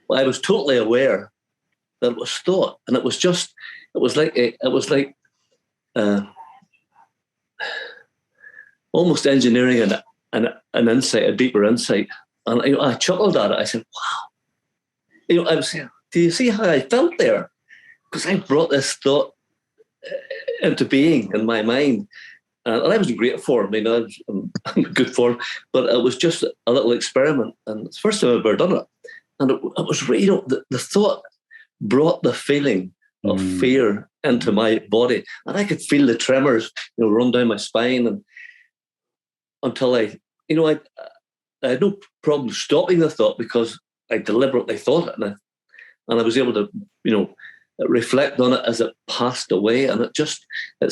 But I was totally aware that it was thought, and it was like almost engineering an insight, a deeper insight. And I chuckled at it. I said, "Wow!" I was saying, "Do you see how I felt there? Because I brought this thought into being in my mind." And I was in great form. I'm in good form, but it was just a little experiment, and it's the first time I've ever done it. And it was really, the thought brought the feeling of fear into my body, and I could feel the tremors, run down my spine, and until I had no problem stopping the thought because I deliberately thought it, and I was able to, reflect on it as it passed away, and it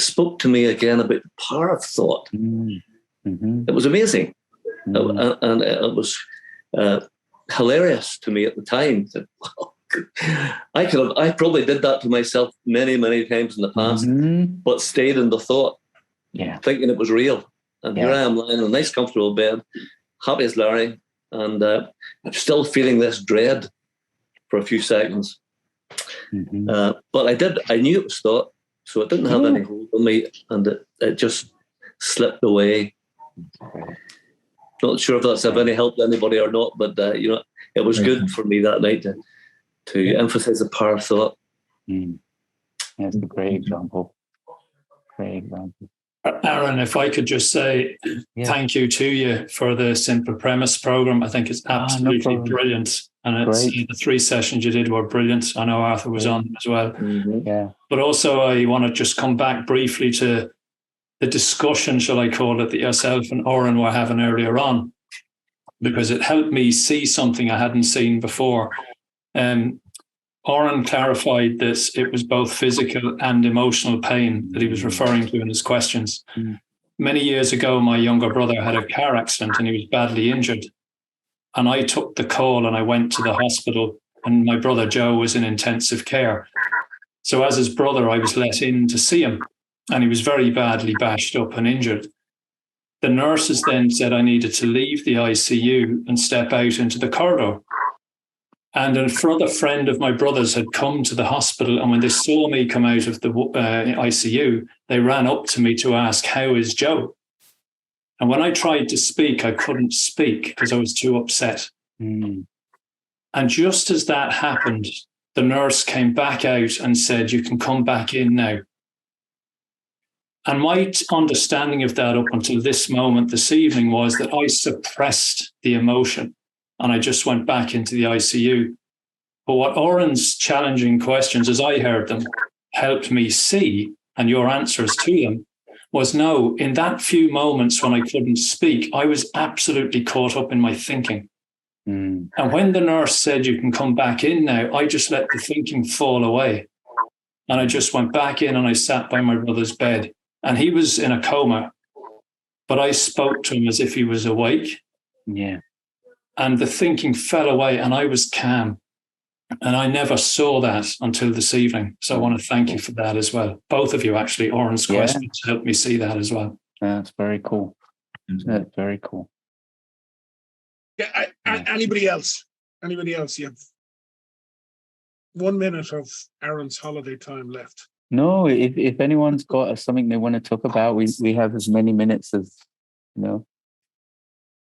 spoke to me again about the power of thought. Mm-hmm. It was amazing, and it was hilarious to me at the time. That, wow, I probably did that to myself many, many times in the past, but stayed in the thought, thinking it was real. And here I am lying in a nice, comfortable bed, happy as Larry, and I'm still feeling this dread for a few seconds. But I knew it was thought, so it didn't have any hold on me, and it just slipped away. Not sure if that's of any help to anybody or not, but it was good for me that night to emphasize the power of thought. That's a great example. Great example. Aaron, if I could just say thank you to you for the Simple Premise program. I think it's absolutely brilliant. And the 3 sessions you did were brilliant. I know Arthur was on as well. But also I want to just come back briefly to the discussion, shall I call it, that yourself and Oren were having earlier on, because it helped me see something I hadn't seen before. Oren clarified that it was both physical and emotional pain that he was referring to in his questions. Many years ago, my younger brother had a car accident and he was badly injured. And I took the call and I went to the hospital, and my brother Joe was in intensive care. So as his brother, I was let in to see him, and he was very badly bashed up and injured. The nurses then said I needed to leave the ICU and step out into the corridor. And a further friend of my brother's had come to the hospital, and when they saw me come out of the ICU, they ran up to me to ask, "How is Joe?" And when I tried to speak, I couldn't speak because I was too upset. And just as that happened, the nurse came back out and said, "You can come back in now." And my understanding of that up until this moment this evening was that I suppressed the emotion and I just went back into the ICU. But what Oren's challenging questions, as I heard them, helped me see, and your answers to them, was no, in that few moments when I couldn't speak, I was absolutely caught up in my thinking. And when the nurse said, "You can come back in now," I just let the thinking fall away. And I just went back in and I sat by my brother's bed. And he was in a coma, but I spoke to him as if he was awake. And the thinking fell away and I was calm. And I never saw that until this evening. So I want to thank you for that as well. Both of you, actually. Oren's questions helped me see that as well. That's very cool. That's very cool. Anybody else? Anybody else? You have 1 minute of Aaron's holiday time left. No, if anyone's got something they want to talk about, we have as many minutes as,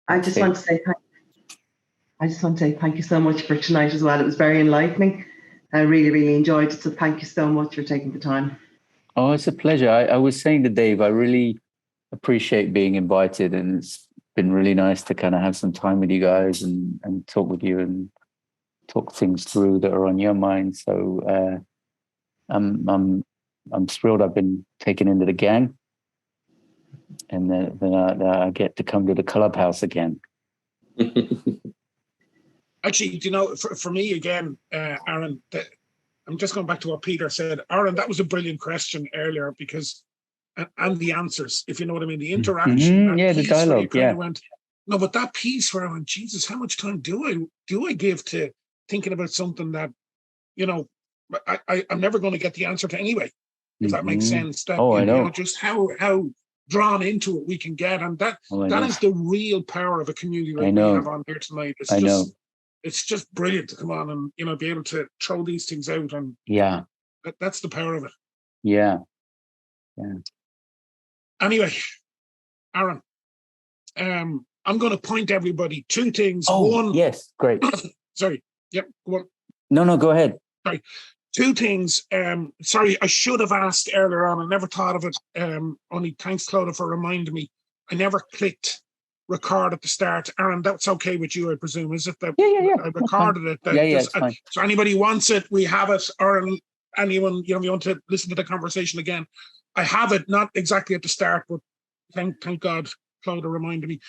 I just want to say thank you so much for tonight as well. It was very enlightening. I really, really enjoyed it. So thank you so much for taking the time. Oh, it's a pleasure. I was saying to Dave, I really appreciate being invited, and it's been really nice to kind of have some time with you guys and talk with you and talk things through that are on your mind. So I'm thrilled I've been taken into the gang, and then I get to come to the clubhouse again. Actually, for me again, Aaron, I'm just going back to what Peter said. Aaron, that was a brilliant question earlier because, and the answers, if you know what I mean, the interaction. Mm-hmm. The dialogue. Yeah. No, but that piece where I went, Jesus, how much time do I give to thinking about something that, you know, I'm never going to get the answer to anyway, if that makes sense. That, I know. You know, just how drawn into it we can get. And that is the real power of a community like we have on here tonight. It's just brilliant to come on and, you know, be able to throw these things out. And that's the power of it. Yeah. Anyway, Aaron, I'm going to point everybody two things. One, yes, great. Sorry. Yep. Go on. No, go ahead. Sorry. Two things. Sorry, I should have asked earlier on. I never thought of it. Only thanks, Clodagh, for reminding me. I never clicked record at the start. Aaron, that's okay with you, I presume, is it? That I recorded it. It's fine. So anybody wants it, we have it. Or anyone, you know, you want to listen to the conversation again, I have it. Not exactly at the start, but thank God, Clodagh reminded me.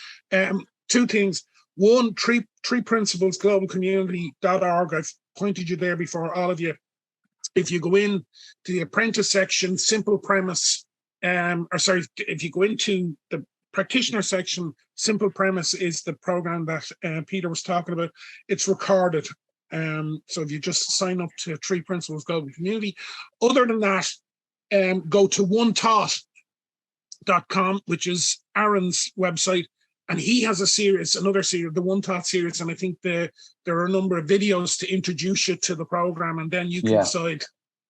Two things. One, three principles, globalcommunity.org. I've pointed you there before, all of you. If you go in to the apprentice section, simple premise, if you go into the practitioner section, simple premise is the program that Peter was talking about. It's recorded. So if you just sign up to 3 Principles Global Community. Other than that, go to onethought.com, which is Aaron's website. And he has another series, the One Thought series. And I think there are a number of videos to introduce you to the program. And then you can decide,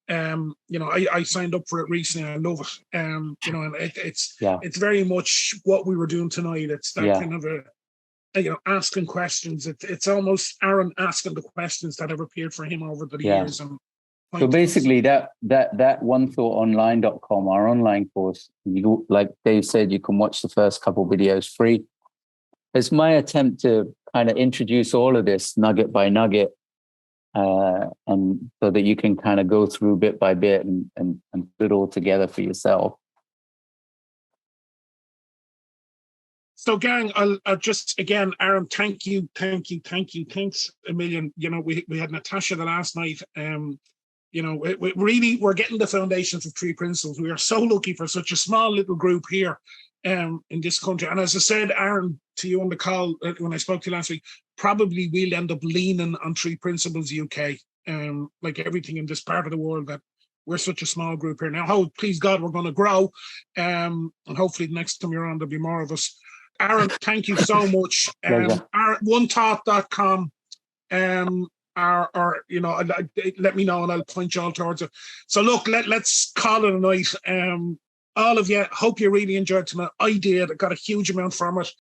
you know, I signed up for it recently. I love it. You know, and it's very much what we were doing tonight. It's that kind of you know, asking questions. It's almost Aaron asking the questions that have appeared for him over the years. And so basically that onethoughtonline.com, our online course, you, like Dave said, you can watch the first couple videos free. It's my attempt to kind of introduce all of this nugget by nugget, and so that you can kind of go through bit by bit and put it all together for yourself. So, gang, I'll just, again, Aaron, thanks a million. You know, we had Natasha the last night. You know, we're getting the foundations of 3 Principles. We are so lucky for such a small little group here in this country. And as I said, Aaron, to you on the call when I spoke to you last week, probably we'll end up leaning on 3 Principles UK, like everything in this part of the world, that we're such a small group here now. Please God, we're going to grow. And hopefully the next time you're on, there'll be more of us. Aaron, thank you so much. Onethought.com. Or you know, let me know and I'll point you all towards it. So look, let's call it a night. All of you, hope you really enjoyed tonight. I did. I got a huge amount from it.